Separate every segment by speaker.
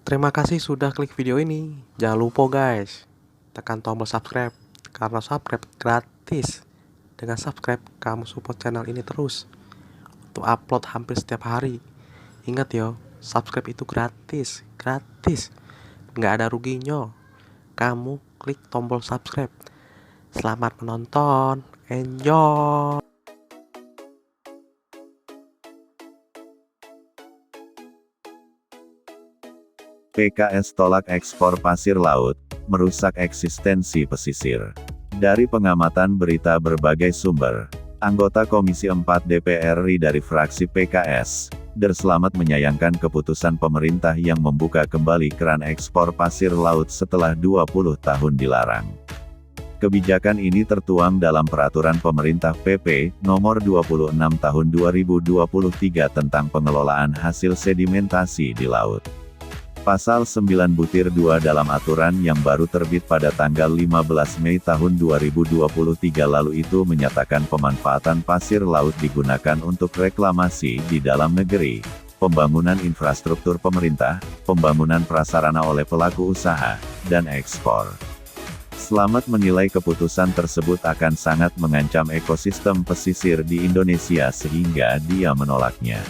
Speaker 1: Terima kasih sudah klik video ini. Jangan lupa guys, tekan tombol subscribe, karena subscribe gratis. Dengan subscribe, kamu support channel ini terus untuk upload hampir setiap hari. Ingat yo, subscribe itu gratis, gratis. Nggak ada ruginya. Kamu klik tombol subscribe. Selamat menonton, enjoy.
Speaker 2: PKS tolak ekspor pasir laut, merusak eksistensi pesisir. Dari pengamatan berita berbagai sumber, anggota Komisi 4 DPR RI dari fraksi PKS, Slamet menyayangkan keputusan pemerintah yang membuka kembali keran ekspor pasir laut setelah 20 tahun dilarang. Kebijakan ini tertuang dalam Peraturan Pemerintah PP Nomor 26 Tahun 2023 tentang pengelolaan hasil sedimentasi di laut. Pasal 9-2 dalam aturan yang baru terbit pada tanggal 15 Mei tahun 2023 lalu itu menyatakan pemanfaatan pasir laut digunakan untuk reklamasi di dalam negeri, pembangunan infrastruktur pemerintah, pembangunan prasarana oleh pelaku usaha, dan ekspor. Slamet menilai keputusan tersebut akan sangat mengancam ekosistem pesisir di Indonesia sehingga dia menolaknya.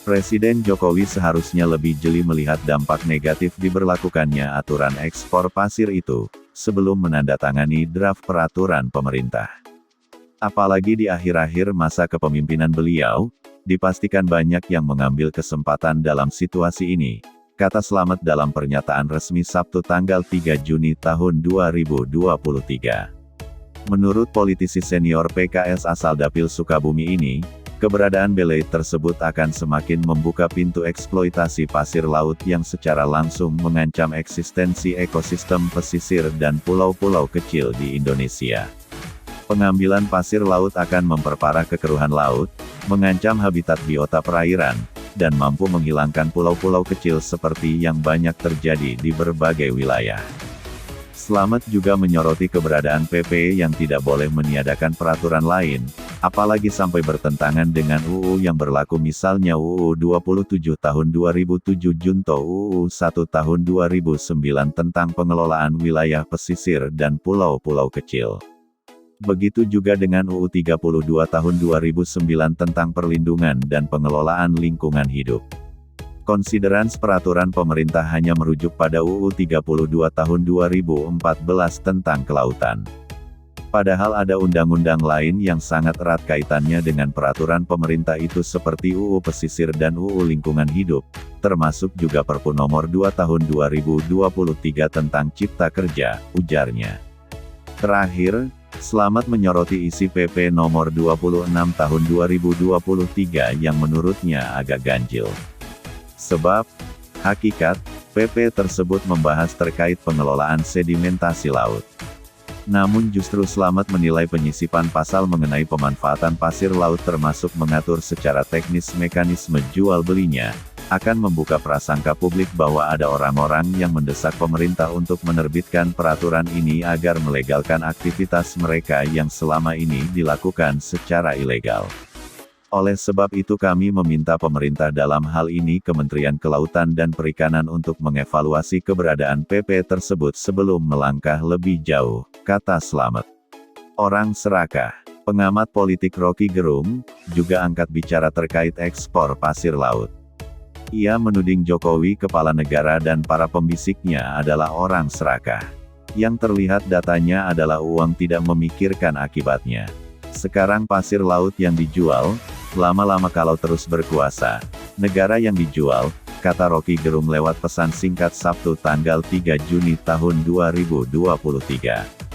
Speaker 2: Presiden Jokowi seharusnya lebih jeli melihat dampak negatif diberlakukannya aturan ekspor pasir itu, sebelum menandatangani draft peraturan pemerintah. Apalagi di akhir-akhir masa kepemimpinan beliau, dipastikan banyak yang mengambil kesempatan dalam situasi ini, kata Slamet dalam pernyataan resmi Sabtu tanggal 3 Juni tahun 2023. Menurut politisi senior PKS asal Dapil Sukabumi ini, keberadaan belait tersebut akan semakin membuka pintu eksploitasi pasir laut yang secara langsung mengancam eksistensi ekosistem pesisir dan pulau-pulau kecil di Indonesia. Pengambilan pasir laut akan memperparah kekeruhan laut, mengancam habitat biota perairan, dan mampu menghilangkan pulau-pulau kecil seperti yang banyak terjadi di berbagai wilayah. Slamet juga menyoroti keberadaan PP yang tidak boleh meniadakan peraturan lain, apalagi sampai bertentangan dengan UU yang berlaku misalnya UU 27 tahun 2007 junto UU 1 tahun 2009 tentang pengelolaan wilayah pesisir dan pulau-pulau kecil. Begitu juga dengan UU 32 tahun 2009 tentang perlindungan dan pengelolaan lingkungan hidup. Konsiderans peraturan pemerintah hanya merujuk pada UU 32 tahun 2014 tentang kelautan. Padahal ada undang-undang lain yang sangat erat kaitannya dengan peraturan pemerintah itu seperti UU Pesisir dan UU Lingkungan Hidup, termasuk juga Perpu Nomor 2 Tahun 2023 tentang Cipta Kerja, ujarnya. Terakhir, Slamet menyoroti isi PP Nomor 26 Tahun 2023 yang menurutnya agak ganjil. Sebab, hakikat, PP tersebut membahas terkait pengelolaan sedimentasi laut. Namun justru Slamet menilai penyisipan pasal mengenai pemanfaatan pasir laut termasuk mengatur secara teknis mekanisme jual belinya, akan membuka prasangka publik bahwa ada orang-orang yang mendesak pemerintah untuk menerbitkan peraturan ini agar melegalkan aktivitas mereka yang selama ini dilakukan secara ilegal. Oleh sebab itu kami meminta pemerintah dalam hal ini Kementerian Kelautan dan Perikanan untuk mengevaluasi keberadaan PP tersebut sebelum melangkah lebih jauh, kata Slamet. Orang serakah, pengamat politik Rocky Gerung, juga angkat bicara terkait ekspor pasir laut. Ia menuding Jokowi kepala negara dan para pembisiknya adalah orang serakah. Yang terlihat datanya adalah uang tidak memikirkan akibatnya. Sekarang pasir laut yang dijual, lama-lama kalau terus berkuasa, negara yang dijual, kata Rocky Gerung lewat pesan singkat Sabtu tanggal 3 Juni tahun 2023.